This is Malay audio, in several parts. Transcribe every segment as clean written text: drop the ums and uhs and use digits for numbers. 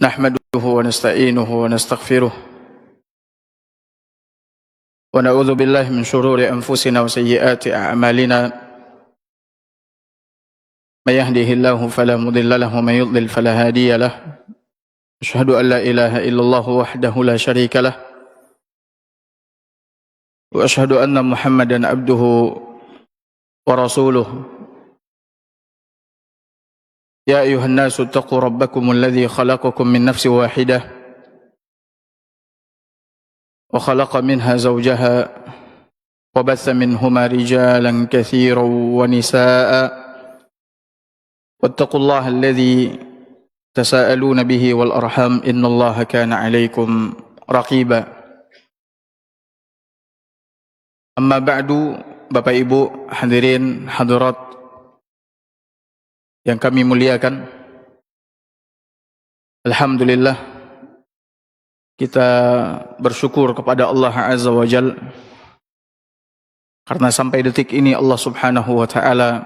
نحمده ونستعينه ونستغفره ونعوذ بالله من شرور أنفسنا وسيئات أعمالنا من يهده الله فلا مضل له ومن يضلل فلا هادي له أشهد أن لا إله إلا الله وحده لا شريك له وأشهد أن محمدا عبده ورسوله يا أيها الناس اتقوا ربكم الذي خلقكم من نفس واحدة وخلق منها زوجها وبث منهما رجالا كثيرا ونساء واتقوا الله الذي تساءلون به والأرحام إن الله كان عليكم رقيبا. Amma ba'du, Bapak Ibu hadirin hadirat yang kami muliakan, alhamdulillah kita bersyukur kepada Allah Azza wa Jal karena sampai detik ini Allah Subhanahu wa Ta'ala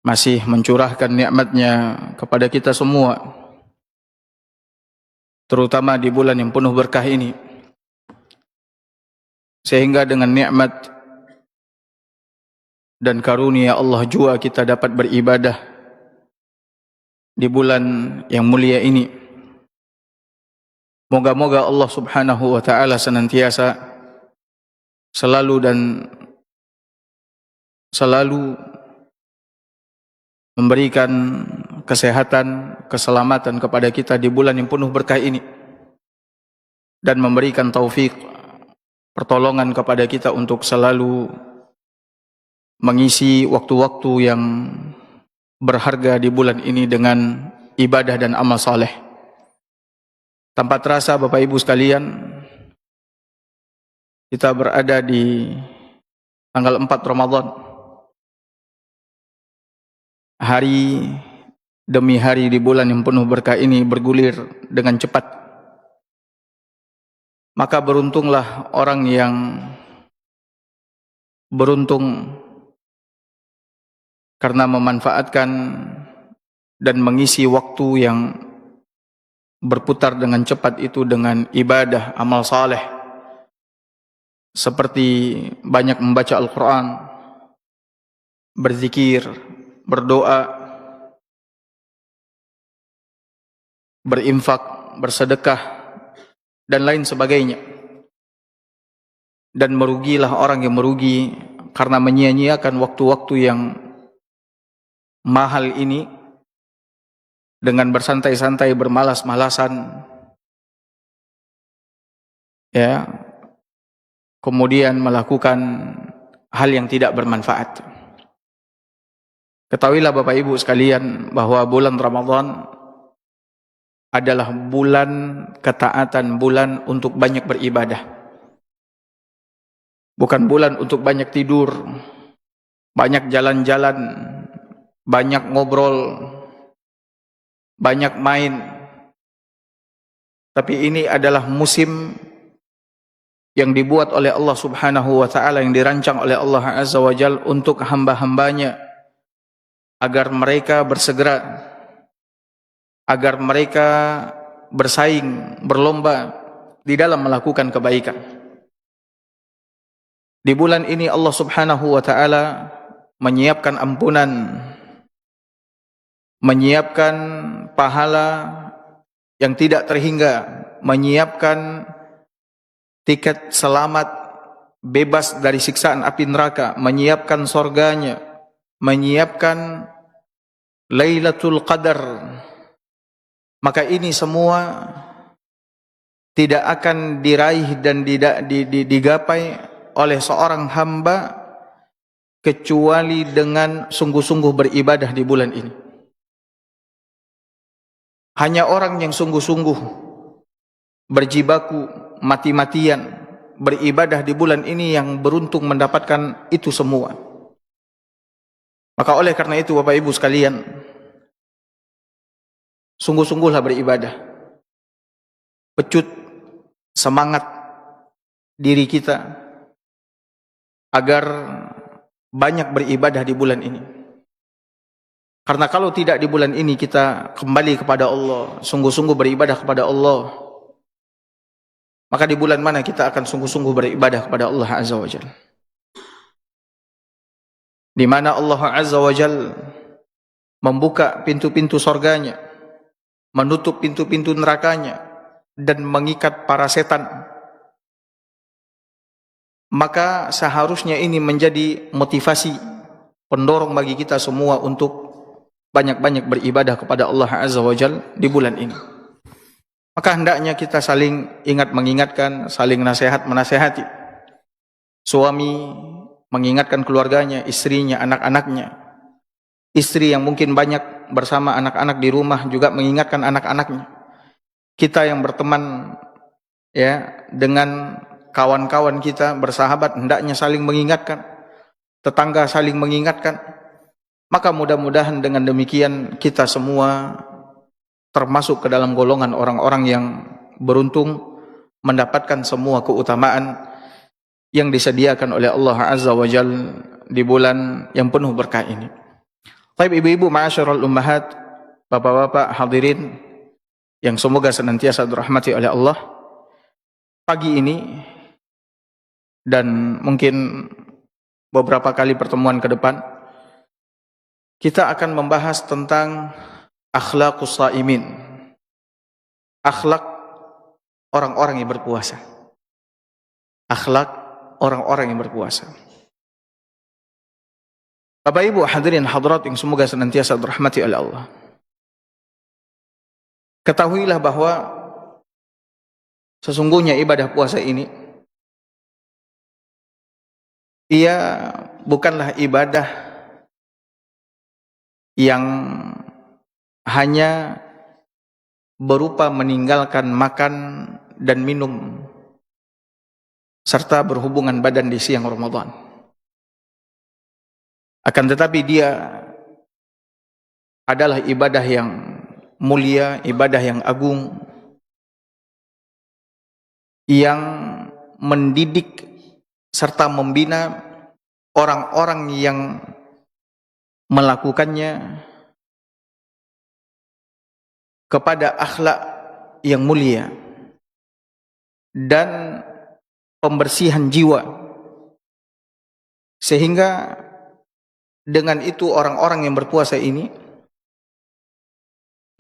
masih mencurahkan nikmatnya kepada kita semua, terutama di bulan yang penuh berkah ini, sehingga dengan nikmat dan karunia Allah jua kita dapat beribadah di bulan yang mulia ini. Moga-moga Allah Subhanahu wa Ta'ala senantiasa selalu memberikan kesehatan, keselamatan kepada kita di bulan yang penuh berkah ini, dan memberikan taufik, pertolongan kepada kita untuk selalu mengisi waktu-waktu yang berharga di bulan ini dengan ibadah dan amal saleh. Tanpa terasa Bapak Ibu sekalian, kita berada di tanggal 4 Ramadan. Hari demi hari di bulan yang penuh berkah ini bergulir dengan cepat. Maka beruntunglah orang yang beruntung karena memanfaatkan dan mengisi waktu yang berputar dengan cepat itu dengan ibadah, amal saleh, seperti banyak membaca Al-Quran, berzikir, berdoa, berinfak, bersedekah, dan lain sebagainya. Dan merugilah orang yang merugi karena menyia-nyiakan waktu-waktu yang mahal ini dengan bersantai-santai, bermalas-malasan, ya, kemudian melakukan hal yang tidak bermanfaat. Ketahuilah Bapak Ibu sekalian bahwa bulan Ramadan adalah bulan ketaatan, bulan untuk banyak beribadah. Bukan bulan untuk banyak tidur, banyak jalan-jalan, banyak ngobrol, banyak main. Tapi ini adalah musim yang dibuat oleh Allah Subhanahu wa Ta'ala, yang dirancang oleh Allah Azza wa Jal untuk hamba-hambanya, agar mereka bersegera, agar mereka bersaing, berlomba di dalam melakukan kebaikan. Di bulan ini Allah Subhanahu wa Ta'ala menyiapkan ampunan, menyiapkan pahala yang tidak terhingga, menyiapkan tiket selamat bebas dari siksaan api neraka, menyiapkan surganya, menyiapkan Lailatul Qadar. Maka ini semua tidak akan diraih dan digapai oleh seorang hamba kecuali dengan sungguh-sungguh beribadah di bulan ini. Hanya orang yang sungguh-sungguh berjibaku, mati-matian beribadah di bulan ini yang beruntung mendapatkan itu semua. Maka oleh karena itu Bapak Ibu sekalian, sungguh-sungguhlah beribadah. Pecut semangat diri kita agar banyak beribadah di bulan ini. Karena kalau tidak di bulan ini kita kembali kepada Allah, sungguh-sungguh beribadah kepada Allah, maka di bulan mana kita akan sungguh-sungguh beribadah kepada Allah Azza wa Jalla? Di mana Allah Azza wa Jalla membuka pintu-pintu surganya, menutup pintu-pintu nerakanya, dan mengikat para setan. Maka seharusnya ini menjadi motivasi, pendorong bagi kita semua untuk banyak-banyak beribadah kepada Allah Azza wa Jalla di bulan ini. Maka hendaknya kita saling ingat mengingatkan, saling nasihat menasihati. Suami mengingatkan keluarganya, istrinya, anak-anaknya. Istri yang mungkin banyak bersama anak-anak di rumah juga mengingatkan anak-anaknya. Kita yang berteman ya dengan kawan-kawan kita, bersahabat, hendaknya saling mengingatkan. Tetangga saling mengingatkan. Maka mudah-mudahan dengan demikian kita semua termasuk ke dalam golongan orang-orang yang beruntung mendapatkan semua keutamaan yang disediakan oleh Allah Azza wa Jalla di bulan yang penuh berkah ini. Baik ibu-ibu, ma'asyiral ummahat, bapak-bapak hadirin yang semoga senantiasa dirahmati oleh Allah. Pagi ini dan mungkin beberapa kali pertemuan ke depan, kita akan membahas tentang akhlaqus shaimin. Akhlak orang-orang yang berpuasa. Akhlak orang-orang yang berpuasa. Bapak Ibu hadirin hadirat yang semoga senantiasa dirahmati oleh Allah. Ketahuilah bahwa sesungguhnya ibadah puasa ini ia bukanlah ibadah yang hanya berupa meninggalkan makan dan minum serta berhubungan badan di siang Ramadan. Akan tetapi dia adalah ibadah yang mulia, ibadah yang agung, yang mendidik serta membina orang-orang yang melakukannya kepada akhlak yang mulia dan pembersihan jiwa, sehingga dengan itu orang-orang yang berpuasa ini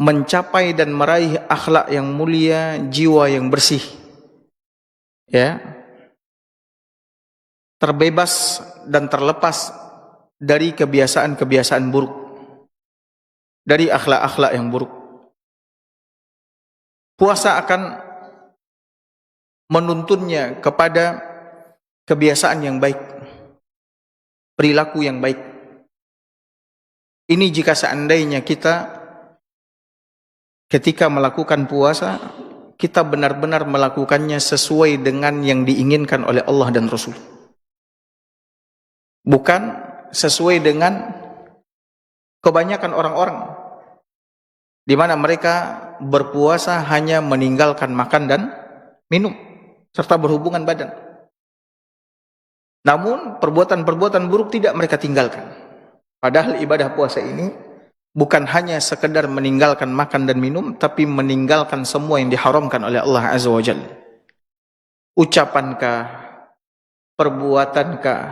mencapai dan meraih akhlak yang mulia, jiwa yang bersih, ya, terbebas dan terlepas dari kebiasaan-kebiasaan buruk, dari akhlak-akhlak yang buruk. Puasa akan menuntunnya kepada kebiasaan yang baik, perilaku yang baik. Ini jika seandainya kita ketika melakukan puasa, kita benar-benar melakukannya sesuai dengan yang diinginkan oleh Allah dan Rasul. Bukan sesuai dengan kebanyakan orang-orang, di mana mereka berpuasa hanya meninggalkan makan dan minum, serta berhubungan badan. Namun perbuatan-perbuatan buruk tidak mereka tinggalkan. Padahal ibadah puasa ini bukan hanya sekedar meninggalkan makan dan minum, tapi meninggalkan semua yang diharamkan oleh Allah Azza wa Jalla. Ucapankah, perbuatankah,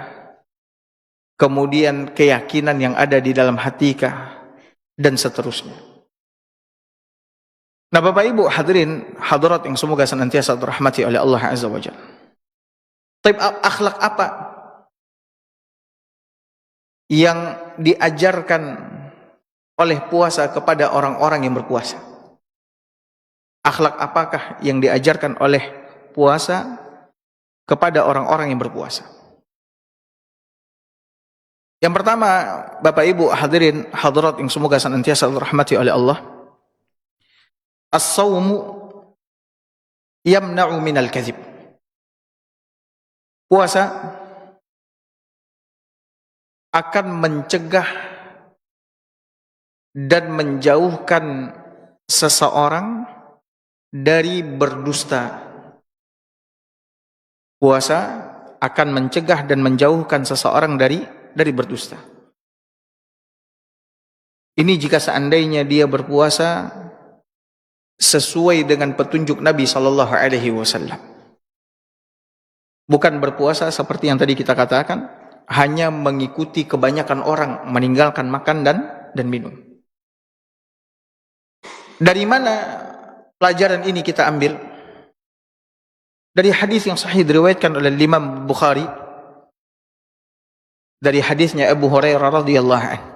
kemudian keyakinan yang ada di dalam hatikah, dan seterusnya. Nah Bapak Ibu hadirin hadirat yang semoga senantiasa dirahmati oleh Allah Azza wa Jalla. Tapi akhlak apa yang diajarkan oleh puasa kepada orang-orang yang berpuasa? Akhlak apakah yang diajarkan oleh puasa kepada orang-orang yang berpuasa? Yang pertama, Bapak Ibu hadirin hadirat yang semoga senantiasa dirahmati oleh Allah, as-sawmu yamna'u minal kadzib. Puasa akan mencegah dan menjauhkan seseorang dari berdusta. Puasa akan mencegah dan menjauhkan seseorang dari berdusta. Ini jika seandainya dia berpuasa sesuai dengan petunjuk Nabi sallallahu alaihi wasallam. Bukan berpuasa seperti yang tadi kita katakan, hanya mengikuti kebanyakan orang, meninggalkan makan dan minum. Dari mana pelajaran ini kita ambil? Dari hadis yang sahih diriwayatkan oleh Imam Bukhari, dari hadisnya Abu Hurairah radhiyallahu anhu.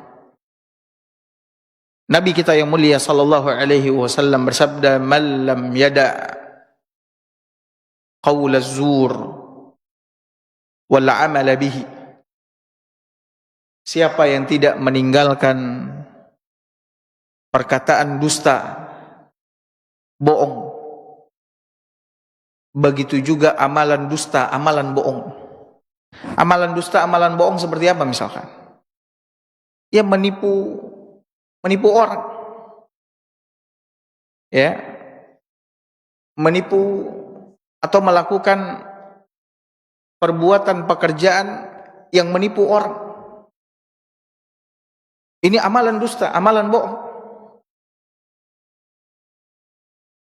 Nabi kita yang mulia sallallahu alaihi wasallam bersabda, "Man lam yada' qaul az-zur wal 'amal bihi." Siapa yang tidak meninggalkan perkataan dusta, bohong, begitu juga amalan dusta, amalan bohong. Amalan dusta, amalan bohong seperti apa misalkan? Ya menipu orang, ya, menipu atau melakukan perbuatan pekerjaan yang menipu orang. Ini amalan dusta, amalan bohong.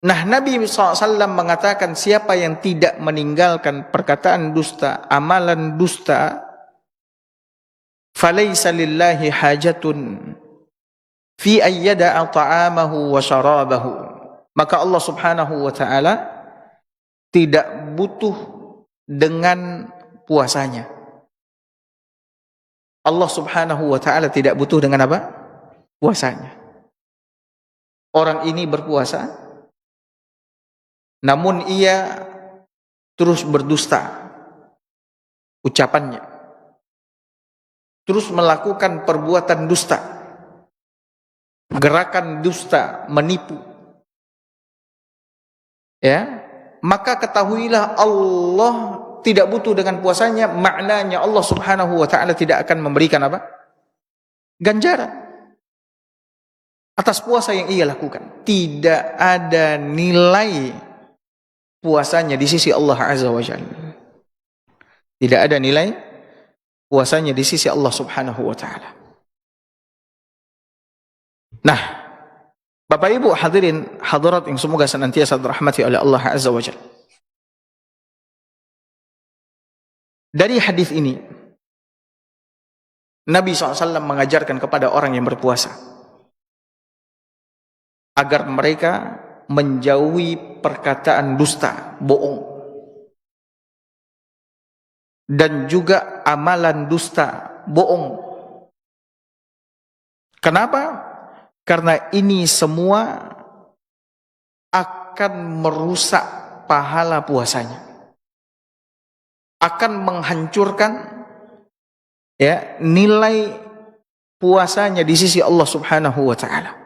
Nah, Nabi SAW mengatakan siapa yang tidak meninggalkan perkataan dusta, amalan dusta, falaysa lillahi hajatun fi ayyada'a ta'amahu wa syarabahu. Maka Allah subhanahu wa ta'ala tidak butuh dengan puasanya. Allah subhanahu wa ta'ala tidak butuh dengan apa? Puasanya. Orang ini berpuasa, namun ia terus berdusta ucapannya, terus melakukan perbuatan dusta, gerakan dusta, menipu, ya, maka ketahuilah Allah tidak butuh dengan puasanya. Maknanya Allah subhanahu wa ta'ala tidak akan memberikan apa? Ganjaran atas puasa yang ia lakukan. Tidak ada nilai puasanya di sisi Allah azza wa jalla. Tidak ada nilai puasanya di sisi Allah subhanahu wa ta'ala. Nah, Bapak Ibu hadirin hadirat yang semoga senantiasa dirahmati oleh Allah azza wa jalla. Dari hadis ini Nabi SAW mengajarkan kepada orang yang berpuasa agar mereka menjauhi perkataan dusta, bohong, dan juga amalan dusta, bohong. Kenapa? Karena ini semua akan merusak pahala puasanya, akan menghancurkan, ya, nilai puasanya di sisi Allah subhanahu wa ta'ala.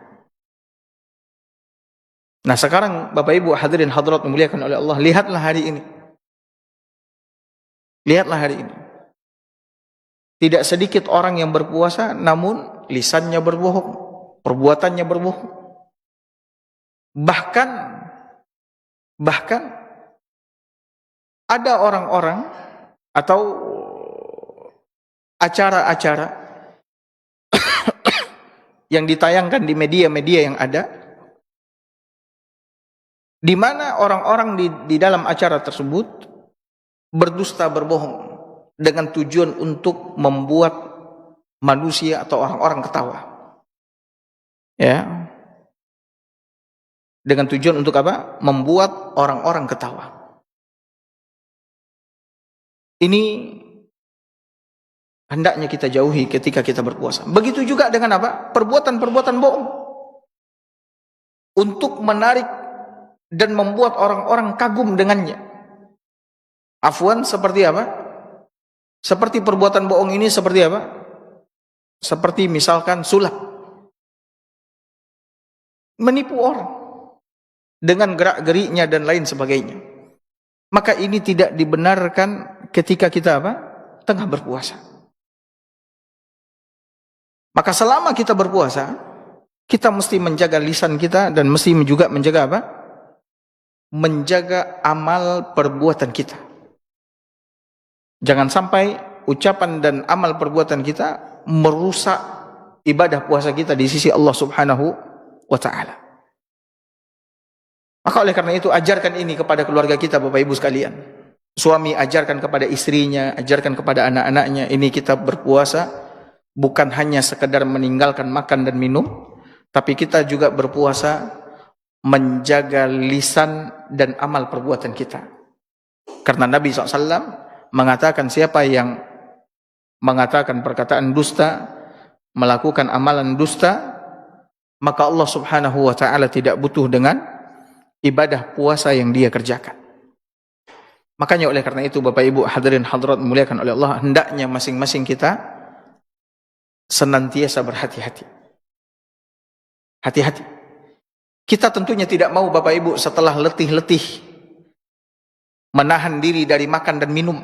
Nah, sekarang Bapak Ibu hadirin hadirat memuliakan oleh Allah, lihatlah hari ini. Lihatlah hari ini. Tidak sedikit orang yang berpuasa namun lisannya berbohong, perbuatannya berbohong. Bahkan ada orang-orang atau acara-acara yang ditayangkan di media-media yang ada, di mana orang-orang di dalam acara tersebut berdusta, berbohong dengan tujuan untuk membuat manusia atau orang-orang ketawa. Ya. Dengan tujuan untuk apa? Membuat orang-orang ketawa. Ini hendaknya kita jauhi ketika kita berpuasa. Begitu juga dengan apa? Perbuatan-perbuatan bohong. Untuk menarik dan membuat orang-orang kagum dengannya. Afwan, seperti apa? Seperti perbuatan bohong ini seperti apa? Seperti misalkan sulap. Menipu orang dengan gerak-geriknya dan lain sebagainya. Maka ini tidak dibenarkan ketika kita apa? Tengah berpuasa. Maka selama kita berpuasa, kita mesti menjaga lisan kita dan mesti juga menjaga apa? Menjaga amal perbuatan kita. Jangan sampai ucapan dan amal perbuatan kita merusak ibadah puasa kita di sisi Allah Subhanahu wa taala. Maka oleh karena itu ajarkan ini kepada keluarga kita Bapak Ibu sekalian. Suami ajarkan kepada istrinya, ajarkan kepada anak-anaknya, ini kita berpuasa bukan hanya sekedar meninggalkan makan dan minum, tapi kita juga berpuasa menjaga lisan dan amal perbuatan kita. Karena Nabi SAW mengatakan siapa yang mengatakan perkataan dusta, melakukan amalan dusta, maka Allah Subhanahu wa taala tidak butuh dengan ibadah puasa yang dia kerjakan. Makanya oleh karena itu Bapak Ibu hadirin hadirat muliakan oleh Allah, hendaknya masing-masing kita senantiasa berhati-hati. Hati-hati. Kita tentunya tidak mau Bapak Ibu setelah letih-letih menahan diri dari makan dan minum,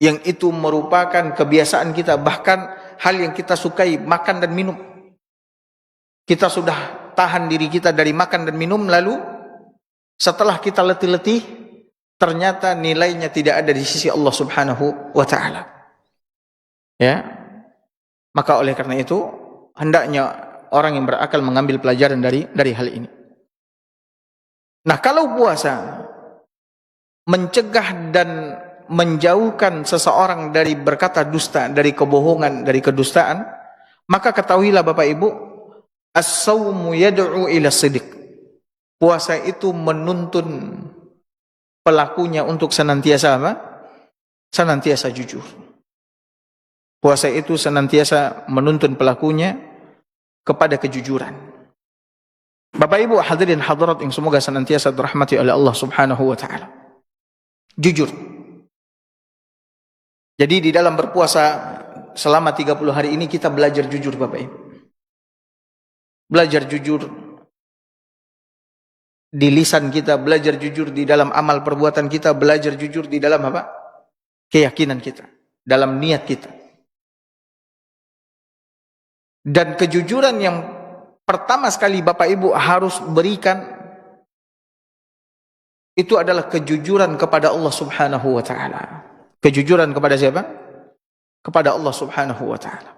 yang itu merupakan kebiasaan kita, bahkan hal yang kita sukai, makan dan minum. Kita sudah tahan diri kita dari makan dan minum, lalu setelah kita letih-letih, ternyata nilainya tidak ada di sisi Allah Subhanahu wa taala. Ya. Maka oleh karena itu, hendaknya orang yang berakal mengambil pelajaran dari hal ini. Nah, kalau puasa mencegah dan menjauhkan seseorang dari berkata dusta, dari kebohongan, dari kedustaan, maka ketahuilah Bapak Ibu, as-sawmu yad'u ila sidq. Puasa itu menuntun pelakunya untuk senantiasa apa? Senantiasa jujur. Puasa itu senantiasa menuntun pelakunya kepada kejujuran. Bapak Ibu hadirin hadirat yang semoga senantiasa dirahmati oleh Allah Subhanahu wa taala. Jujur. Jadi di dalam berpuasa selama 30 hari ini kita belajar jujur Bapak Ibu. Belajar jujur di lisan kita, belajar jujur di dalam amal perbuatan kita, belajar jujur di dalam apa? Keyakinan kita, dalam niat kita. Dan kejujuran yang pertama sekali Bapak Ibu harus berikan itu adalah kejujuran kepada Allah Subhanahu wa taala. Kejujuran kepada siapa? Kepada Allah Subhanahu wa taala.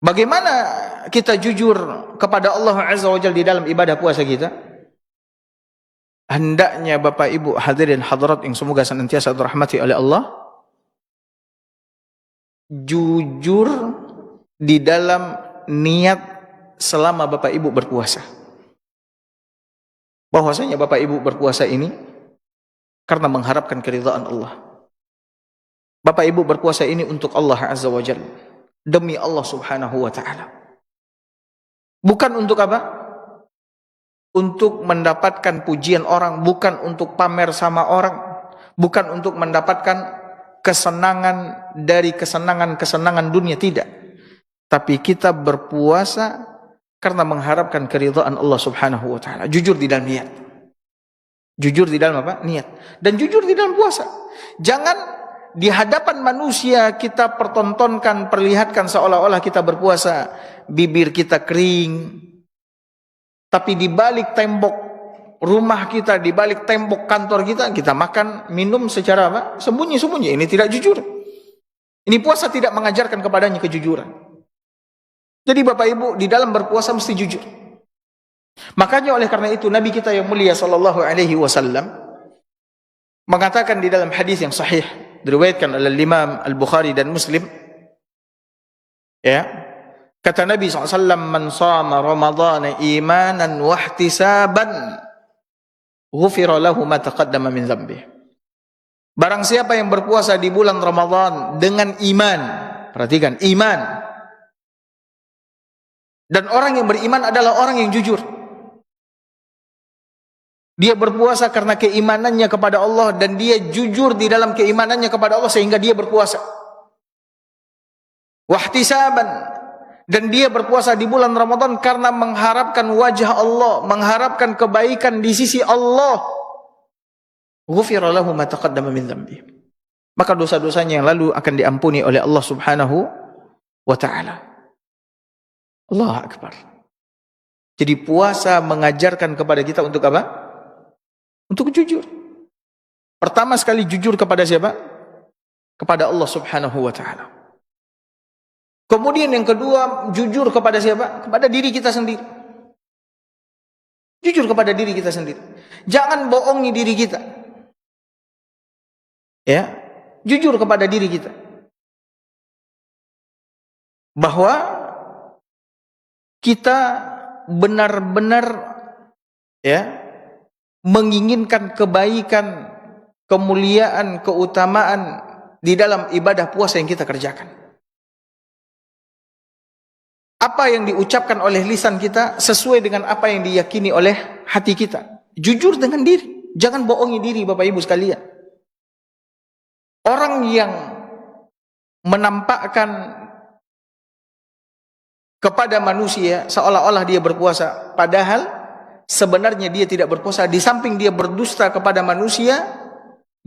Bagaimana kita jujur kepada Allah Azza wa Jalla di dalam ibadah puasa kita? Hendaknya Bapak Ibu hadirin hadirat yang semoga senantiasa dirahmati oleh Allah, jujur di dalam niat selama Bapak Ibu berpuasa. Bahwasanya Bapak Ibu berpuasa ini karena mengharapkan keridhaan Allah. Bapak Ibu berpuasa ini untuk Allah Azza wa Jalla, demi Allah Subhanahu wa taala. Bukan untuk apa? Untuk mendapatkan pujian orang, bukan untuk pamer sama orang, bukan untuk mendapatkan kesenangan dari kesenangan-kesenangan dunia, tidak. Tapi kita berpuasa karena mengharapkan keridhaan Allah Subhanahu wa taala. Jujur di dalam niat. Jujur di dalam apa? Niat. Dan jujur di dalam puasa. Jangan di hadapan manusia kita pertontonkan, perlihatkan seolah-olah kita berpuasa, bibir kita kering, tapi di balik tembok rumah kita, di balik tembok kantor kita, kita makan, minum secara apa? Sembunyi-sembunyi. Ini tidak jujur. Ini puasa tidak mengajarkan kepadanya kejujuran. Jadi Bapak Ibu di dalam berpuasa mesti jujur. Makanya oleh karena itu Nabi kita yang mulia sallallahu alaihi wasallam mengatakan di dalam hadis yang sahih diriwayatkan oleh Imam Al-Bukhari dan Muslim, ya, kata Nabi SAW, man shama ramadhana imanan wa ihtisaban ghufira lahu ma taqaddama min dzambih. Barang siapa yang berpuasa di bulan Ramadan dengan iman, perhatikan, iman. Dan orang yang beriman adalah orang yang jujur. Dia berpuasa karena keimanannya kepada Allah dan dia jujur di dalam keimanannya kepada Allah sehingga dia berpuasa. Wahtisaban, dan dia berpuasa di bulan Ramadan karena mengharapkan wajah Allah, mengharapkan kebaikan di sisi Allah. Ghufira lahu ma taqaddama min dzambi. Maka dosa-dosanya yang lalu akan diampuni oleh Allah Subhanahu wa taala. Allahu akbar. Jadi puasa mengajarkan kepada kita untuk apa? Untuk jujur. Pertama sekali jujur kepada siapa? Kepada Allah Subhanahu wa taala. Kemudian yang kedua, jujur kepada siapa? Kepada diri kita sendiri. Jujur kepada diri kita sendiri. Jangan bohongi diri kita. Ya, jujur kepada diri kita. Bahwa kita benar-benar ya menginginkan kebaikan, kemuliaan, keutamaan di dalam ibadah puasa yang kita kerjakan. Apa yang diucapkan oleh lisan kita sesuai dengan apa yang diyakini oleh hati kita. Jujur dengan diri. Jangan bohongi diri, Bapak Ibu sekalian. Orang yang menampakkan kepada manusia seolah-olah dia berpuasa, padahal sebenarnya dia tidak berpuasa. Di samping dia berdusta kepada manusia,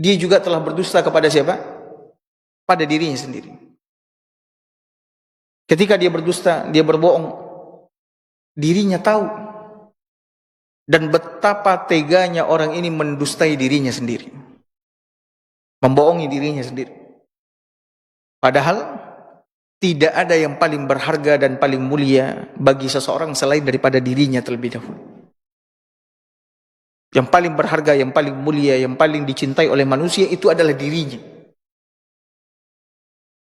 dia juga telah berdusta kepada siapa? Pada dirinya sendiri. Ketika dia berdusta, dia berbohong, dirinya tahu. Dan betapa teganya orang ini mendustai dirinya sendiri, membohongi dirinya sendiri. Padahal tidak ada yang paling berharga dan paling mulia bagi seseorang selain daripada dirinya terlebih dahulu. Yang paling berharga, yang paling mulia, yang paling dicintai oleh manusia itu adalah dirinya.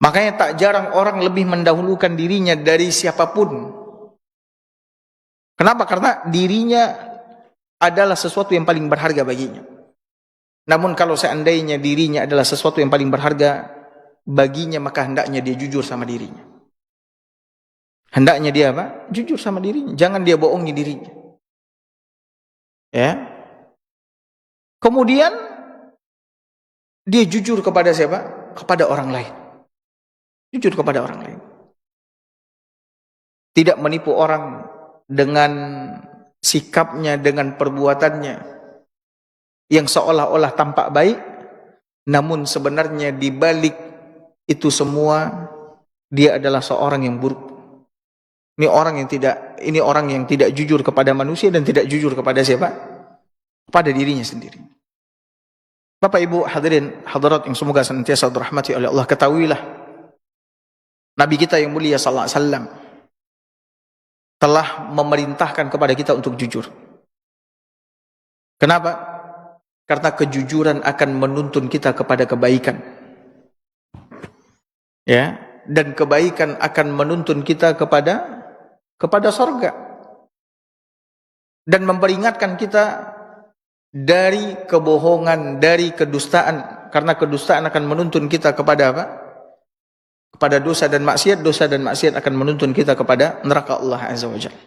Makanya tak jarang orang lebih mendahulukan dirinya dari siapapun. Kenapa? Karena dirinya adalah sesuatu yang paling berharga baginya. Namun kalau seandainya dirinya adalah sesuatu yang paling berharga baginya, maka hendaknya dia jujur sama dirinya. Hendaknya dia apa? Jujur sama dirinya. Jangan dia bohongi dirinya. Ya. Kemudian dia jujur kepada siapa? Kepada orang lain. Jujur kepada orang lain. Tidak menipu orang dengan sikapnya, dengan perbuatannya yang seolah-olah tampak baik, namun sebenarnya di balik itu semua dia adalah seorang yang buruk. Ini orang yang tidak jujur kepada manusia dan tidak jujur kepada siapa? Kepada dirinya sendiri. Bapak Ibu hadirin hadirat yang semoga senantiasa dirahmati oleh Allah, ketahuilah Nabi kita yang mulia sallallahu alaihi wasallam telah memerintahkan kepada kita untuk jujur. Kenapa? Karena kejujuran akan menuntun kita kepada kebaikan. Ya, dan kebaikan akan menuntun kita kepada surga. Dan memperingatkan kita dari kebohongan, dari kedustaan, karena kedustaan akan menuntun kita kepada apa? Kepada dosa dan maksiat akan menuntun kita kepada neraka Allah Azza wa Jalla.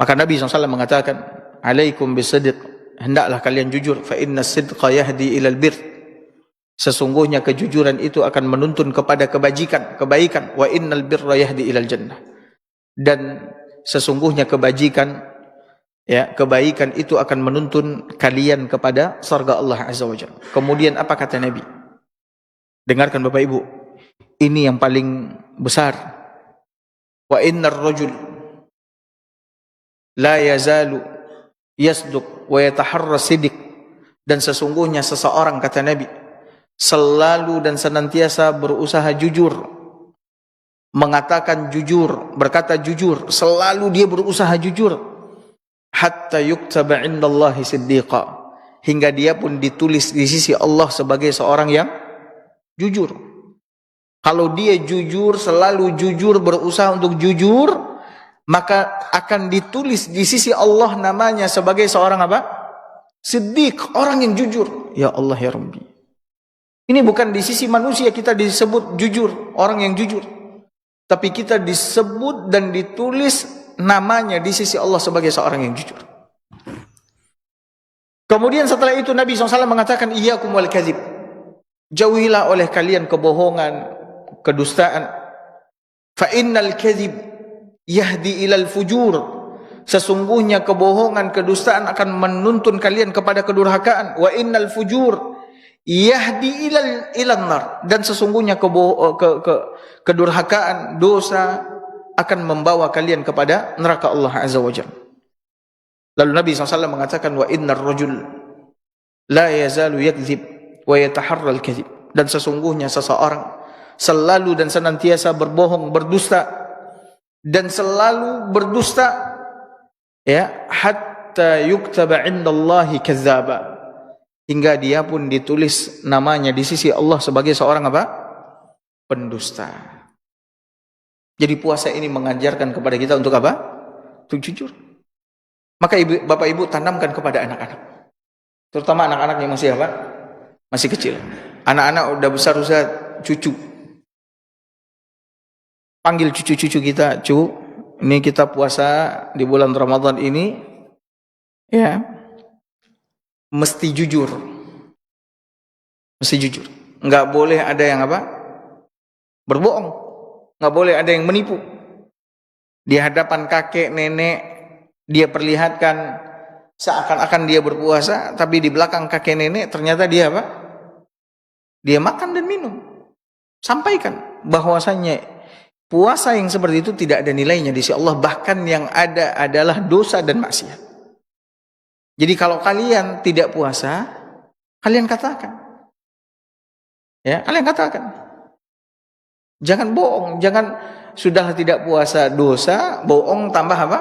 Maka Nabi SAW mengatakan, alaikum bisidq, hendaklah kalian jujur, fa inna sidqa yahdi ilal bir. Sesungguhnya kejujuran itu akan menuntun kepada kebaikan, wa innal birra yahdi ilal jannah. Dan sesungguhnya kebaikan itu akan menuntun kalian kepada surga Allah Azza wa Jalla. Kemudian apa kata Nabi? Dengarkan Bapak Ibu, ini yang paling besar. Wa innar rajul la yazalu yasduq wa yataharra sidq. Dan sesungguhnya seseorang, kata Nabi, selalu dan senantiasa berusaha jujur, mengatakan jujur, berkata jujur, selalu dia berusaha jujur, hatta yuktaba indallahi siddiqa, hingga dia pun ditulis di sisi Allah sebagai seorang yang jujur. Kalau dia jujur, selalu jujur, berusaha untuk jujur, maka akan ditulis di sisi Allah namanya sebagai seorang apa? Siddiq, orang yang jujur. Ya Allah ya Rabbi. Ini bukan di sisi manusia kita disebut jujur, orang yang jujur. Tapi kita disebut dan ditulis namanya di sisi Allah sebagai seorang yang jujur. Kemudian setelah itu Nabi SAW mengatakan, iyyakum wal kadzib. Jauhilah oleh kalian kebohongan, kedustaan. Fa innal kadzib yahdi ilal fujur. Sesungguhnya kebohongan, kedustaan akan menuntun kalian kepada kedurhakaan. Wa innal fujur yahdi ilal nar. Dan sesungguhnya kedurhakaan, dosa akan membawa kalian kepada neraka Allah Azza wa Jalla. Lalu Nabi SAW mengatakan, wa innar rajul la yazalu yakdzib wa yataharral kadzib. Dan sesungguhnya seseorang selalu dan senantiasa berbohong, berdusta, dan selalu berdusta, ya, hatta yuktaba indallahi kadzdzaba, hingga dia pun ditulis namanya di sisi Allah sebagai seorang apa? Pendusta. Jadi puasa ini mengajarkan kepada kita untuk apa? Untuk jujur. Maka Bapak Ibu tanamkan kepada anak-anak, terutama anak-anak yang masih apa? Masih kecil. Anak-anak udah besar, cucu. Panggil cucu-cucu kita, cu, ini kita puasa di bulan Ramadan ini, ya, mesti jujur. Mesti jujur. Enggak boleh ada yang apa? Berbohong. Enggak boleh ada yang menipu. Di hadapan kakek, nenek, dia perlihatkan seakan-akan dia berpuasa, tapi di belakang kakek nenek ternyata dia apa? Dia makan dan minum. Sampaikan bahwasannya puasa yang seperti itu tidak ada nilainya di sisi Allah, bahkan yang ada adalah dosa dan maksiat. Jadi kalau kalian tidak puasa, kalian katakan. Ya, kalian katakan. Jangan bohong, jangan sudah tidak puasa dosa, bohong tambah apa?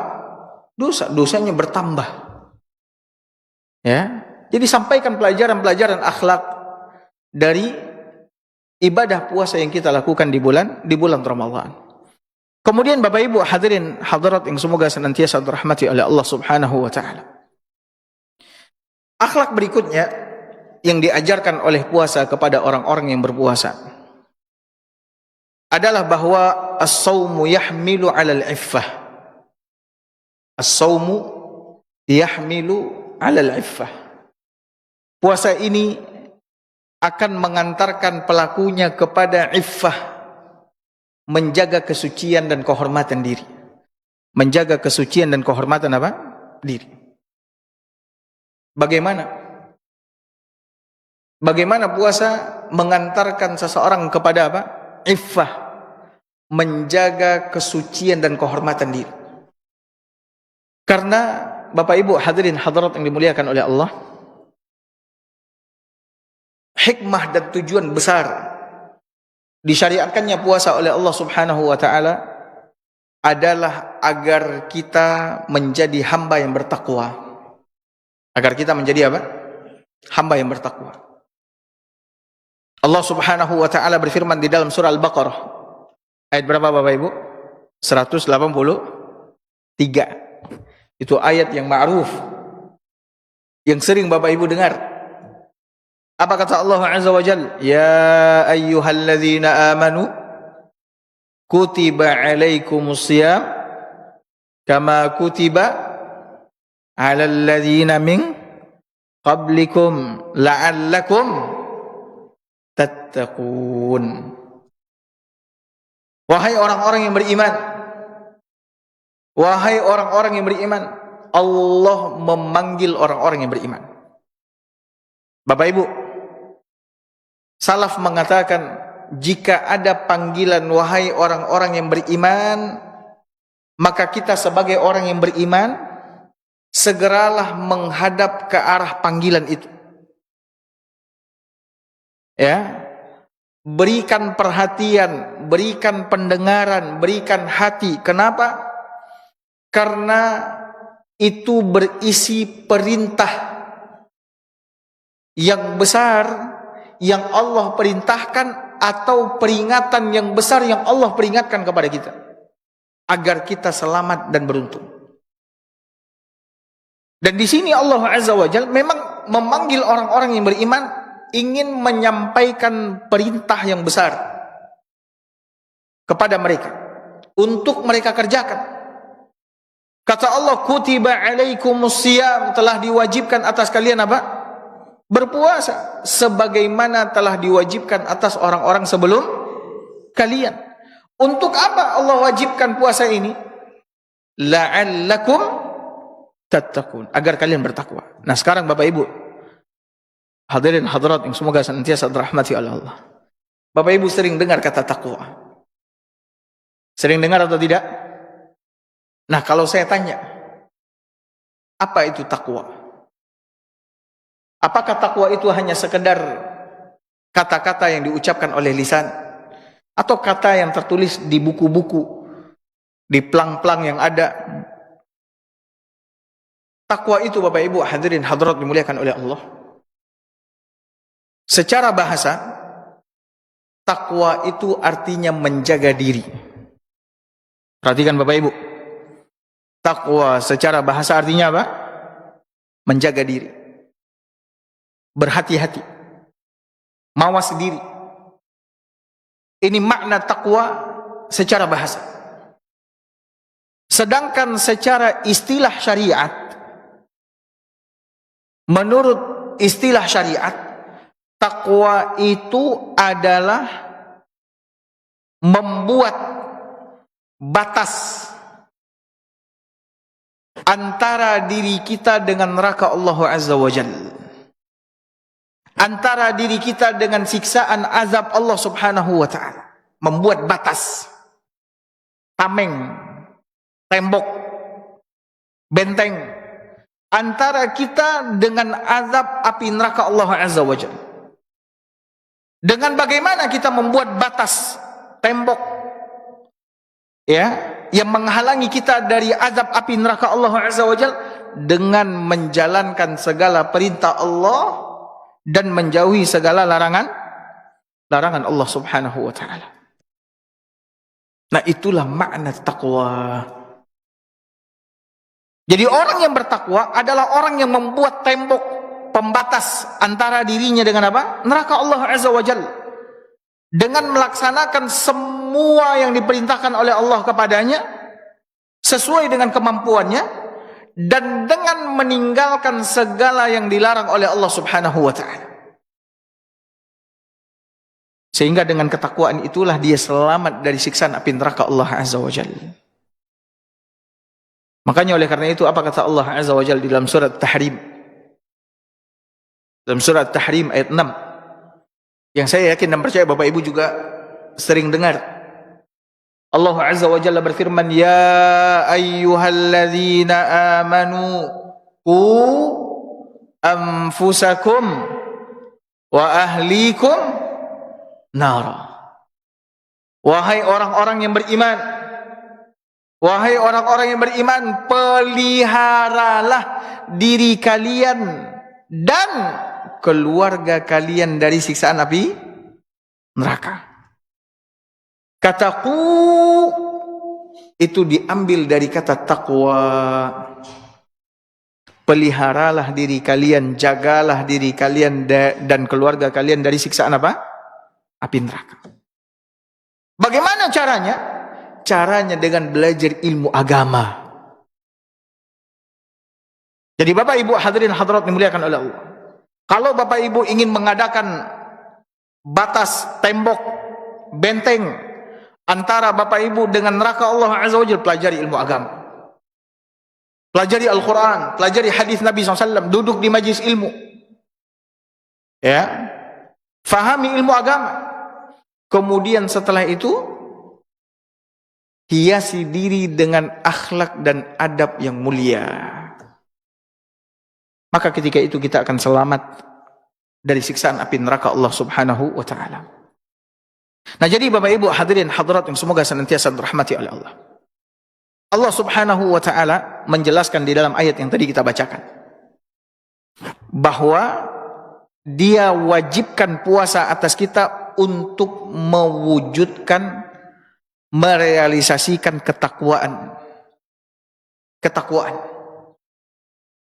Dosa, dosanya bertambah. Ya. Jadi sampaikan pelajaran-pelajaran akhlak dari ibadah puasa yang kita lakukan di bulan Ramadan. Kemudian Bapak Ibu hadirin hadirat yang semoga senantiasa dirahmati oleh Allah Subhanahu wa taala. Akhlak berikutnya yang diajarkan oleh puasa kepada orang-orang yang berpuasa adalah bahwa as-saumu yahmilu 'alal 'iffah. As-saumu yahmilu 'alal 'iffah. Puasa ini akan mengantarkan pelakunya kepada iffah, menjaga kesucian dan kehormatan diri. Menjaga kesucian dan kehormatan apa? Diri. Bagaimana? Bagaimana puasa mengantarkan seseorang kepada apa? Iffah, menjaga kesucian dan kehormatan diri. Karena Bapak Ibu hadirin hadirat yang dimuliakan oleh Allah, hikmah dan tujuan besar disyariatkannya puasa oleh Allah Subhanahu wa taala adalah agar kita menjadi hamba yang bertakwa. Agar kita menjadi apa? Hamba yang bertakwa. Allah Subhanahu wa taala berfirman di dalam surah Al-Baqarah. Ayat berapa Bapak Ibu? 183. Itu ayat yang ma'ruf, yang sering Bapak Ibu dengar. Apa kata Allah Azza wa Jalla? Ya ayyuhalladzina amanu kutiba alaikumus shiyam kama kutiba alal ladzina min qablikum la'allakum tattaqun. Wahai orang-orang yang beriman, wahai orang-orang yang beriman, Allah memanggil orang-orang yang beriman. Bapak Ibu, salaf mengatakan jika ada panggilan wahai orang-orang yang beriman, maka kita sebagai orang yang beriman segeralah menghadap ke arah panggilan itu. Ya, berikan perhatian, berikan pendengaran, berikan hati. Kenapa? Karena itu berisi perintah yang besar yang Allah perintahkan, atau peringatan yang besar yang Allah peringatkan kepada kita agar kita selamat dan beruntung. Dan di sini Allah Azza wa Jalla memang memanggil orang-orang yang beriman, ingin menyampaikan perintah yang besar kepada mereka untuk mereka kerjakan. Kata Allah, kutiba alaikumus shiyam, telah diwajibkan atas kalian apa? Berpuasa sebagaimana telah diwajibkan atas orang-orang sebelum kalian. Untuk apa Allah wajibkan puasa ini? La'allakum tattaqun, agar kalian bertakwa. Nah, sekarang Bapak Ibu hadirin hadirat yang semoga senantiasa dirahmati oleh Allah. Bapak Ibu sering dengar kata takwa? Sering dengar atau tidak? Nah, kalau saya tanya, apa itu takwa? Apakah takwa itu hanya sekedar kata-kata yang diucapkan oleh lisan? atau kata yang tertulis di buku-buku, di plang-plang yang ada. Takwa itu Bapak Ibu hadirin hadirat dimuliakan oleh Allah, secara bahasa takwa itu artinya menjaga diri. Perhatikan Bapak Ibu, takwa secara bahasa artinya apa? Menjaga diri, berhati-hati, mawas diri. Ini makna takwa secara bahasa. Sedangkan secara istilah syariat, menurut istilah syariat, takwa itu adalah membuat batas antara diri kita dengan neraka Allah Azza wa Jalla, antara diri kita dengan siksaan azab Allah Subhanahu wa ta'ala. Membuat batas, tameng, tembok, benteng antara kita dengan azab api neraka Allah Azza wa Jalla. Dengan bagaimana kita membuat batas, tembok, ya, yang menghalangi kita dari azab api neraka Allah Azza wa Jalla, dengan menjalankan segala perintah Allah dan menjauhi segala larangan Allah Subhanahu wa ta'ala. Nah, itulah makna takwa. Jadi orang yang bertakwa adalah orang yang membuat tembok pembatas antara dirinya dengan apa? Neraka Allah Azza wa Jalla, dengan melaksanakan semua yang diperintahkan oleh Allah kepadanya sesuai dengan kemampuannya, dan dengan meninggalkan segala yang dilarang oleh Allah Subhanahu wa ta'ala. Sehingga dengan ketakwaan itulah dia selamat dari siksaan api neraka Allah Azza wa Jalla. Makanya oleh karena itu apa kata Allah Azza wa Jalla di dalam surat Tahrim? Dalam surat Tahrim ayat 6, yang saya yakin dan percaya Bapak Ibu juga sering dengar. Allah Azza wa Jalla berfirman, ya ayyuhalladzina amanu qu anfusakum wa ahlikum nara. Wahai orang-orang yang beriman, wahai orang-orang yang beriman, peliharalah diri kalian dan keluarga kalian dari siksaan api neraka. Kata qu itu diambil dari kata takwa. Peliharalah diri kalian, jagalah diri kalian dan keluarga kalian dari siksaan apa? Api neraka. Bagaimana caranya? Caranya dengan belajar ilmu agama. Jadi Bapak Ibu hadirin hadirat dimuliakan oleh Allah, kalau Bapak Ibu ingin mengadakan batas, tembok, benteng antara Bapak Ibu dengan neraka Allah Azza wa Jalla, pelajari ilmu agama. Pelajari Al-Quran, pelajari hadis Nabi SAW, duduk di majlis ilmu. Ya, fahami ilmu agama. Kemudian setelah itu, hiasi diri dengan akhlak dan adab yang mulia. Maka ketika itu kita akan selamat dari siksaan api neraka Allah Subhanahu wa ta'ala. Nah, jadi Bapak Ibu hadirin hadirat yang semoga senantiasa dirahmati oleh Allah, Allah Subhanahu wa ta'ala menjelaskan di dalam ayat yang tadi kita bacakan bahwa Dia wajibkan puasa atas kita untuk mewujudkan, merealisasikan ketakwaan.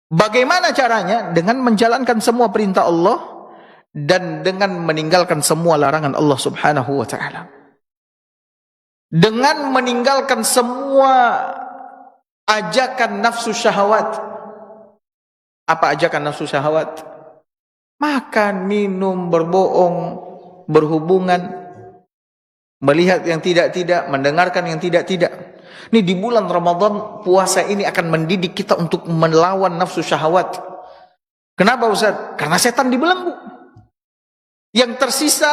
Bagaimana caranya? Dengan menjalankan semua perintah Allah dan dengan meninggalkan semua larangan Allah Subhanahu wa ta'ala. Dengan meninggalkan semua ajakan nafsu syahwat. Apa ajakan nafsu syahwat? Makan, minum, berbohong, berhubungan, melihat yang tidak-tidak, mendengarkan yang tidak-tidak. Ini di bulan Ramadan, puasa ini akan mendidik kita untuk melawan nafsu syahwat. Kenapa Ustaz? Karena setan dibelenggu. Yang tersisa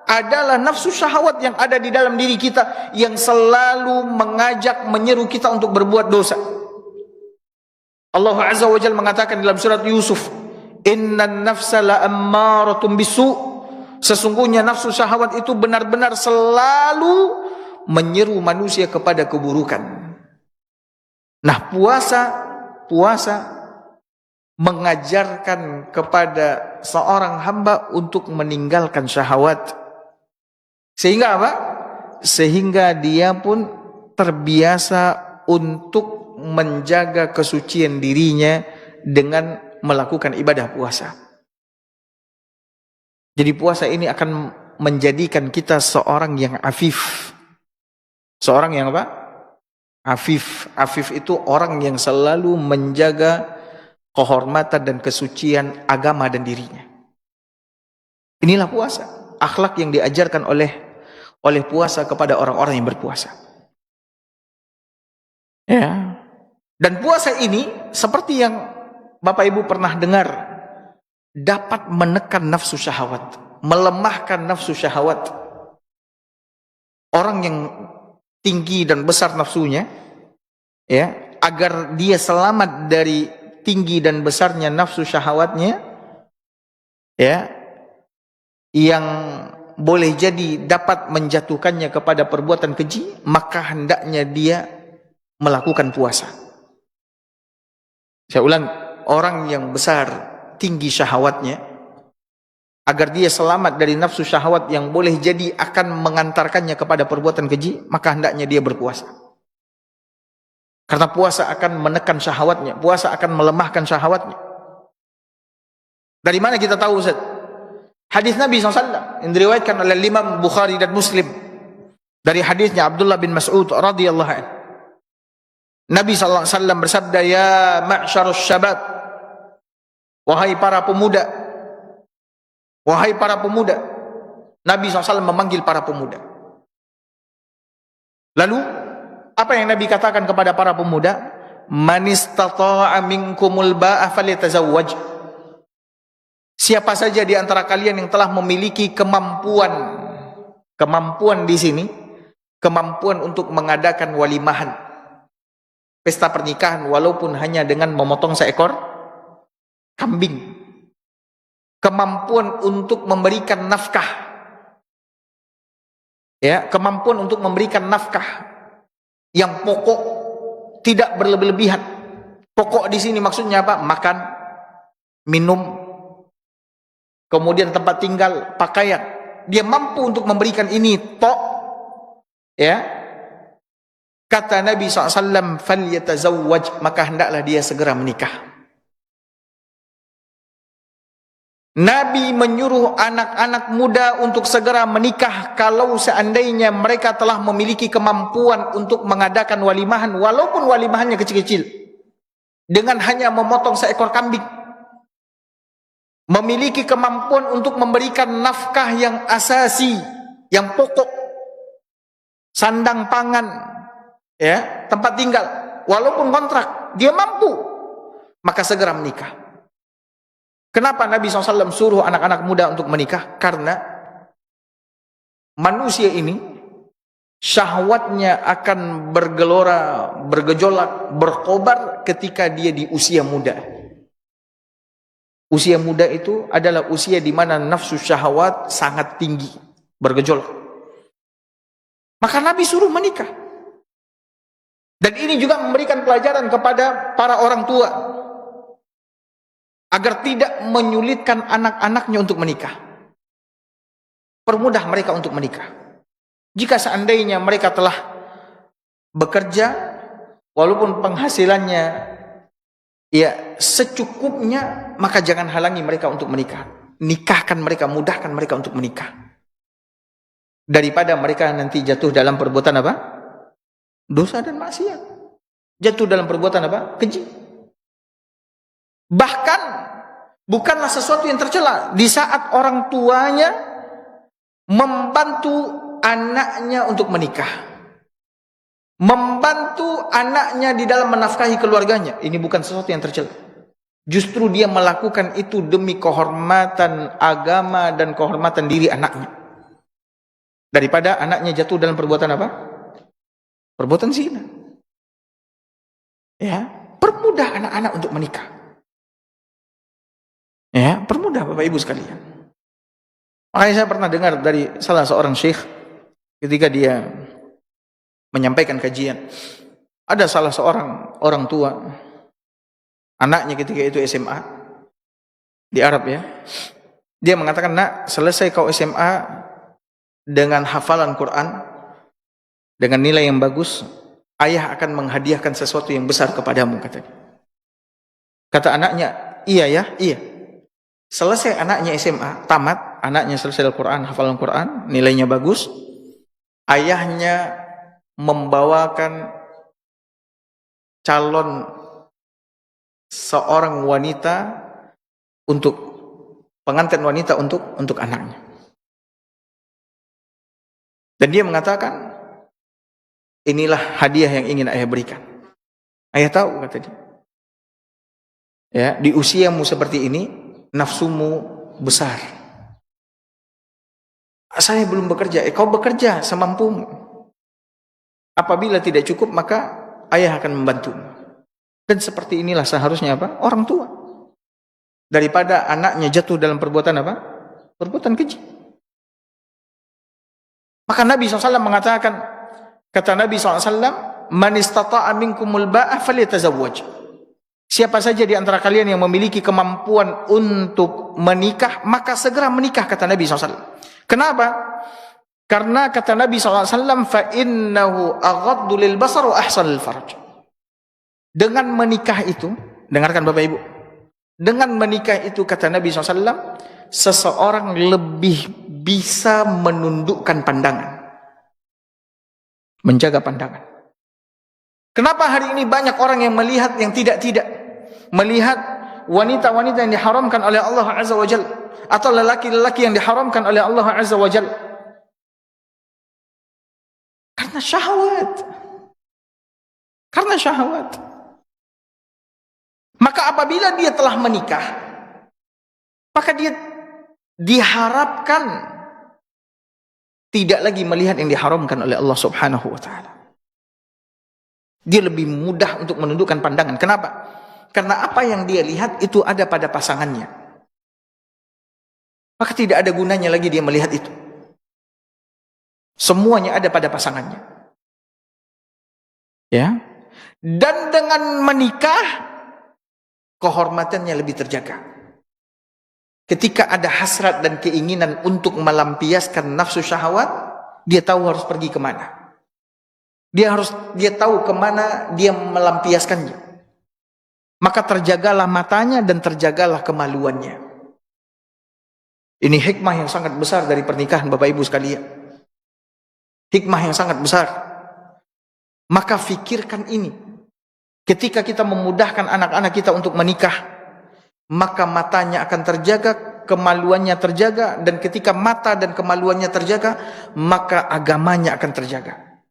adalah nafsu syahwat yang ada di dalam diri kita, yang selalu mengajak, menyeru kita untuk berbuat dosa. Allah Azza wa Jalla mengatakan dalam surat Yusuf, innan nafsa la'ammaratun bisu', Sesungguhnya nafsu syahwat itu benar-benar selalu menyeru manusia kepada keburukan. Nah, puasa mengajarkan kepada seorang hamba untuk meninggalkan syahwat. Sehingga apa? Sehingga dia pun terbiasa untuk menjaga kesucian dirinya dengan melakukan ibadah puasa. Jadi puasa ini akan menjadikan kita seorang yang afif. Seorang yang apa? Afif. Afif itu orang yang selalu menjaga kehormatan dan kesucian agama dan dirinya. Inilah puasa. Akhlak yang diajarkan oleh puasa kepada orang-orang yang berpuasa. Ya. Dan puasa ini seperti yang Bapak Ibu pernah dengar, dapat menekan nafsu syahwat, melemahkan nafsu syahwat. Orang yang tinggi dan besar nafsunya, ya, agar dia selamat dari tinggi dan besarnya nafsu syahwatnya, ya, yang boleh jadi dapat menjatuhkannya kepada perbuatan keji, maka hendaknya dia melakukan puasa. Saya ulang, orang yang besar, tinggi syahwatnya, agar dia selamat dari nafsu syahwat yang boleh jadi akan mengantarkannya kepada perbuatan keji, maka hendaknya dia berpuasa. Karena puasa akan menekan syahwatnya, puasa akan melemahkan syahwatnya. Dari mana kita tahu, Ustaz? Hadis Nabi SAW yang diriwayatkan oleh Imam Bukhari dan Muslim, dari hadisnya Abdullah bin Mas'ud radhiyallahu anhu. Nabi SAW bersabda, "Ya ma'syarus syabab, wahai para pemuda, wahai para pemuda." Nabi SAW memanggil para pemuda. Lalu apa yang Nabi katakan kepada para pemuda? "Man istata'a minkumul ba'a falyatazawwaj." Siapa saja di antara kalian yang telah memiliki kemampuan di sini, kemampuan untuk mengadakan walimahan, pesta pernikahan, walaupun hanya dengan memotong seekor kambing, kemampuan untuk memberikan nafkah, ya, kemampuan untuk memberikan nafkah yang pokok, tidak berlebih-lebihan. Pokok di sini maksudnya apa? Makan, minum, kemudian tempat tinggal, pakaian. Dia mampu untuk memberikan ini tok, ya. Kata Nabi SAW, "Falyatazawwaj," maka hendaklah dia segera menikah. Nabi menyuruh anak-anak muda untuk segera menikah kalau seandainya mereka telah memiliki kemampuan untuk mengadakan walimahan, walaupun walimahannya kecil-kecil, dengan hanya memotong seekor kambing. Memiliki kemampuan untuk memberikan nafkah yang asasi, yang pokok, sandang pangan, ya, tempat tinggal, walaupun kontrak, dia mampu, maka segera menikah. Kenapa Nabi SAW suruh anak-anak muda untuk menikah? Karena manusia ini syahwatnya akan bergelora, bergejolak, berkobar ketika dia di usia muda. Usia muda itu adalah usia di mana nafsu syahwat sangat tinggi, bergejolak. Maka Nabi suruh menikah. Dan ini juga memberikan pelajaran kepada para orang tua, agar tidak menyulitkan anak-anaknya untuk menikah. Permudah mereka untuk menikah. Jika seandainya mereka telah bekerja, walaupun penghasilannya ya secukupnya, maka jangan halangi mereka untuk menikah. Nikahkan mereka, mudahkan mereka untuk menikah. Daripada mereka nanti jatuh dalam perbuatan apa? Dosa dan maksiat. Jatuh dalam perbuatan apa? Keji. Bahkan bukanlah sesuatu yang tercela di saat orang tuanya membantu anaknya untuk menikah, membantu anaknya di dalam menafkahi keluarganya. Ini bukan sesuatu yang tercela. Justru dia melakukan itu demi kehormatan agama dan kehormatan diri anaknya, daripada anaknya jatuh dalam perbuatan apa? Perbuatan zina. Ya, permudah anak-anak untuk menikah. Ya, permudah Bapak Ibu sekalian. Makanya saya pernah dengar dari salah seorang syekh ketika dia menyampaikan kajian. Ada salah seorang orang tua, anaknya ketika itu SMA di Arab ya. Dia mengatakan, "Nak, selesai kau SMA dengan hafalan Quran, dengan nilai yang bagus, ayah akan menghadiahkan sesuatu yang besar kepadamu," katanya. Kata anaknya, "Iya ya, iya." Selesai anaknya SMA, tamat, anaknya selesai Al-Quran, hafalan Quran, nilainya bagus, ayahnya membawakan calon seorang wanita untuk pengantin wanita untuk anaknya. Dan dia mengatakan, inilah hadiah yang ingin ayah berikan. Ayah tahu, kata dia. Ya, di usiamu seperti ini, nafsumu besar. Saya belum bekerja. Kau bekerja semampumu. Apabila tidak cukup, maka ayah akan membantu. Dan seperti inilah seharusnya apa? Orang tua. Daripada anaknya jatuh dalam perbuatan apa? Perbuatan keji. Maka Nabi SAW mengatakan, kata Nabi SAW, "Man istata'a minkumul ba'a falyatazawwaj." Siapa saja di antara kalian yang memiliki kemampuan untuk menikah, maka segera menikah, kata Nabi SAW. Kenapa? Karena kata Nabi SAW, فَإِنَّهُ أَغَضُّ لِلْبَصَرُ وَأَحْسَنُ لِلْفَرْجِ. Dengan menikah itu, dengarkan Bapak Ibu, dengan menikah itu kata Nabi SAW, seseorang lebih bisa menundukkan pandangan, menjaga pandangan. Kenapa hari ini banyak orang yang melihat yang tidak-tidak? Melihat wanita-wanita yang diharamkan oleh Allah Azza wa Jalla, atau lelaki-lelaki yang diharamkan oleh Allah Azza wa Jalla. Karena syahwat. Karena syahwat. Maka apabila dia telah menikah, maka dia diharapkan tidak lagi melihat yang diharamkan oleh Allah Subhanahu wa taala. Dia lebih mudah untuk menundukkan pandangan. Kenapa? Karena apa yang dia lihat itu ada pada pasangannya. Maka tidak ada gunanya lagi dia melihat itu. Semuanya ada pada pasangannya. Ya. Dan dengan menikah, kehormatannya lebih terjaga. Ketika ada hasrat dan keinginan untuk melampiaskan nafsu syahwat, dia tahu harus pergi kemana. Dia tahu kemana dia melampiaskannya. Maka terjagalah matanya dan terjagalah kemaluannya. Ini hikmah yang sangat besar dari pernikahan Bapak Ibu sekalian. Hikmah yang sangat besar. Maka fikirkan ini. Ketika kita memudahkan anak-anak kita untuk menikah, maka matanya akan terjaga, kemaluannya terjaga, dan ketika mata dan kemaluannya terjaga, maka agamanya akan terjaga.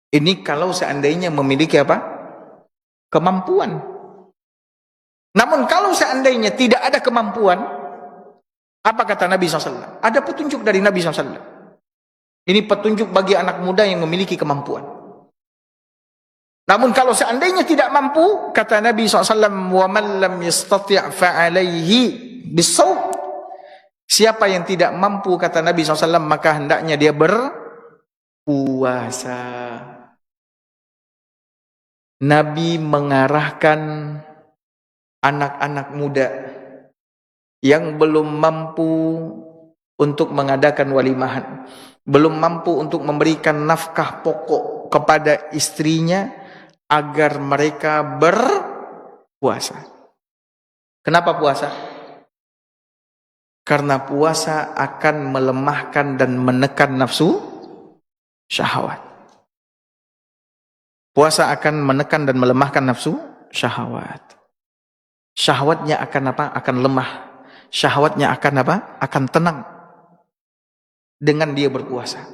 Ini kalau seandainya memiliki apa? Kemampuan. Namun kalau seandainya tidak ada kemampuan, apa kata Nabi SAW? Ada petunjuk dari Nabi SAW. Ini petunjuk bagi anak muda yang memiliki kemampuan. Namun kalau seandainya tidak mampu, kata Nabi SAW, وَمَنْ لَمْ يَسْتَطِعْ فَعَلَيْهِ بِالصَّوْمِ. Siapa yang tidak mampu, kata Nabi SAW, maka hendaknya dia berpuasa. Nabi mengarahkan anak-anak muda yang belum mampu untuk mengadakan walimahan, belum mampu untuk memberikan nafkah pokok kepada istrinya, agar mereka berpuasa. Kenapa puasa? Karena puasa akan melemahkan dan menekan nafsu syahwat. Puasa akan menekan dan melemahkan nafsu syahwat. Syahwatnya akan apa? Akan lemah. Syahwatnya akan apa? Akan tenang dengan dia berpuasa.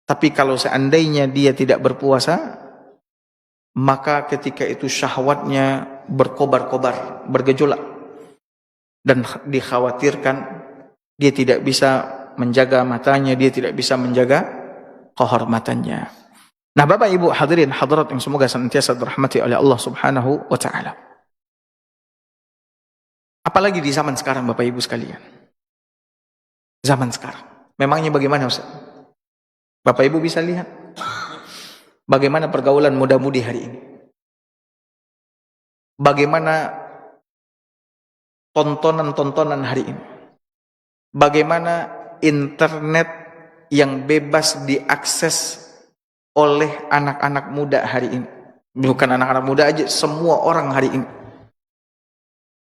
Tapi kalau seandainya dia tidak berpuasa, maka ketika itu syahwatnya berkobar-kobar, bergejolak, dan dikhawatirkan dia tidak bisa menjaga matanya, dia tidak bisa menjaga kehormatannya. Nah, Bapak Ibu hadirin hadirat yang semoga senantiasa dirahmati oleh Allah Subhanahu wa taala. Apalagi di zaman sekarang Bapak Ibu sekalian. Zaman sekarang. Memangnya bagaimana Ustaz? Bapak Ibu bisa lihat bagaimana pergaulan muda-mudi hari ini. Bagaimana tontonan-tontonan hari ini. Bagaimana internet yang bebas diakses oleh anak-anak muda hari ini. Bukan anak-anak muda aja, semua orang hari ini.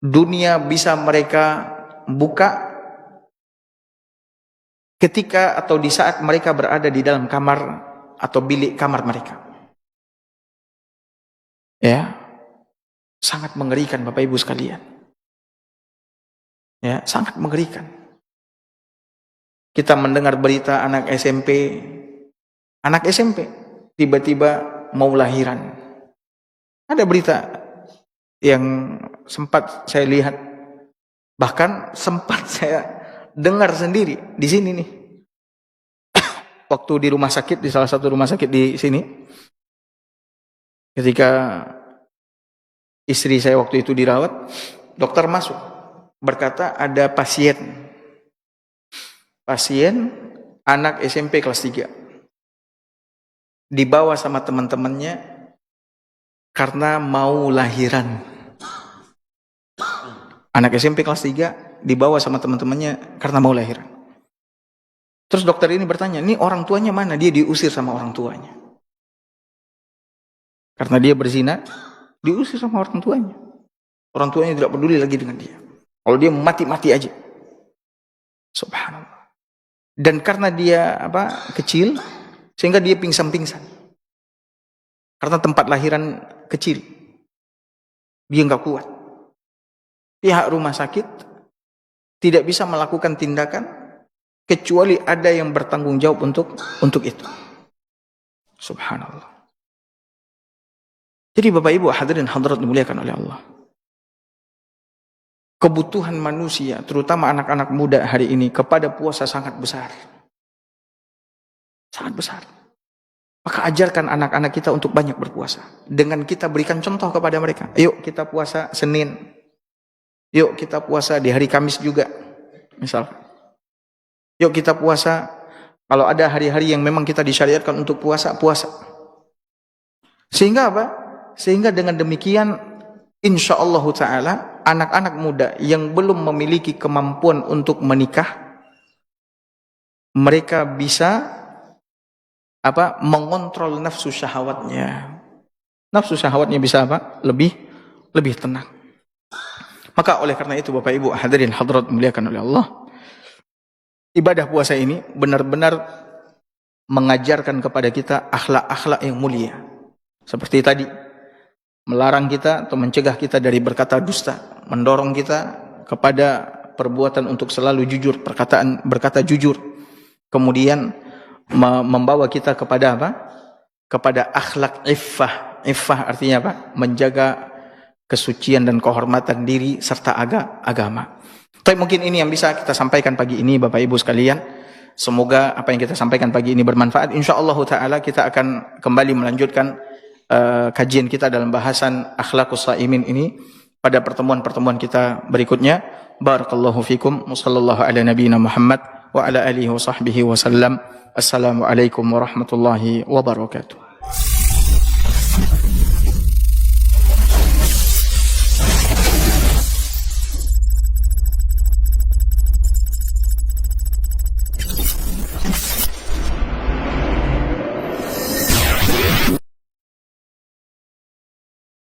Dunia bisa mereka buka ketika atau di saat mereka berada di dalam kamar atau bilik kamar mereka. Ya, sangat mengerikan Bapak Ibu sekalian. Ya, sangat mengerikan. Kita mendengar berita anak SMP tiba-tiba mau lahiran. Ada berita yang sempat saya lihat, bahkan sempat saya dengar sendiri di sini nih. Waktu di rumah sakit, di salah satu rumah sakit di sini, ketika istri saya waktu itu dirawat, dokter masuk berkata ada pasien anak SMP kelas 3 dibawa sama teman-temannya karena mau lahiran. Anak SMP kelas 3 dibawa sama teman-temannya karena mau lahiran. Terus dokter ini bertanya, ini orang tuanya mana? Dia diusir sama orang tuanya. Karena dia berzina, diusir sama orang tuanya. Orang tuanya tidak peduli lagi dengan dia. Kalau dia mati-mati aja. Subhanallah. Dan karena dia kecil, sehingga dia pingsan-pingsan. Karena tempat lahiran kecil. Dia nggak kuat. Pihak rumah sakit tidak bisa melakukan tindakan kecuali ada yang bertanggung jawab untuk itu. Subhanallah. Jadi Bapak Ibu hadirin hadirat dimuliakan oleh Allah. Kebutuhan manusia, terutama anak-anak muda hari ini kepada puasa sangat besar. Sangat besar. Maka ajarkan anak-anak kita untuk banyak berpuasa. Dengan kita berikan contoh kepada mereka. Yuk kita puasa Senin. Yuk kita puasa di hari Kamis juga. Misal. Yuk kita puasa. Kalau ada hari-hari yang memang kita disyariatkan untuk puasa. Sehingga apa? Sehingga dengan demikian insyaallah ta'ala anak-anak muda yang belum memiliki kemampuan untuk menikah, mereka bisa mengontrol nafsu syahwatnya. Nafsu syahwatnya bisa lebih tenang. Maka oleh karena itu Bapak Ibu hadirin hadirat dimuliakan oleh Allah, ibadah puasa ini benar-benar mengajarkan kepada kita akhlak-akhlak yang mulia. Seperti tadi, melarang kita atau mencegah kita dari berkata dusta, mendorong kita kepada perbuatan untuk selalu jujur, berkata jujur. Kemudian membawa kita kepada kepada akhlak iffah. Iffah artinya apa? Menjaga kesucian dan kehormatan diri serta agama. Tapi mungkin ini yang bisa kita sampaikan pagi ini Bapak Ibu sekalian. Semoga apa yang kita sampaikan pagi ini bermanfaat. Insyaallah taala kita akan kembali melanjutkan kajian kita dalam bahasan akhlaqus shaimin ini pada pertemuan-pertemuan kita berikutnya. Barakallahu fikum wa sallallahu ala nabiyyina Muhammad wa ala alihi wa sahbihi wa sallam. Assalamualaikum warahmatullahi wabarakatuh.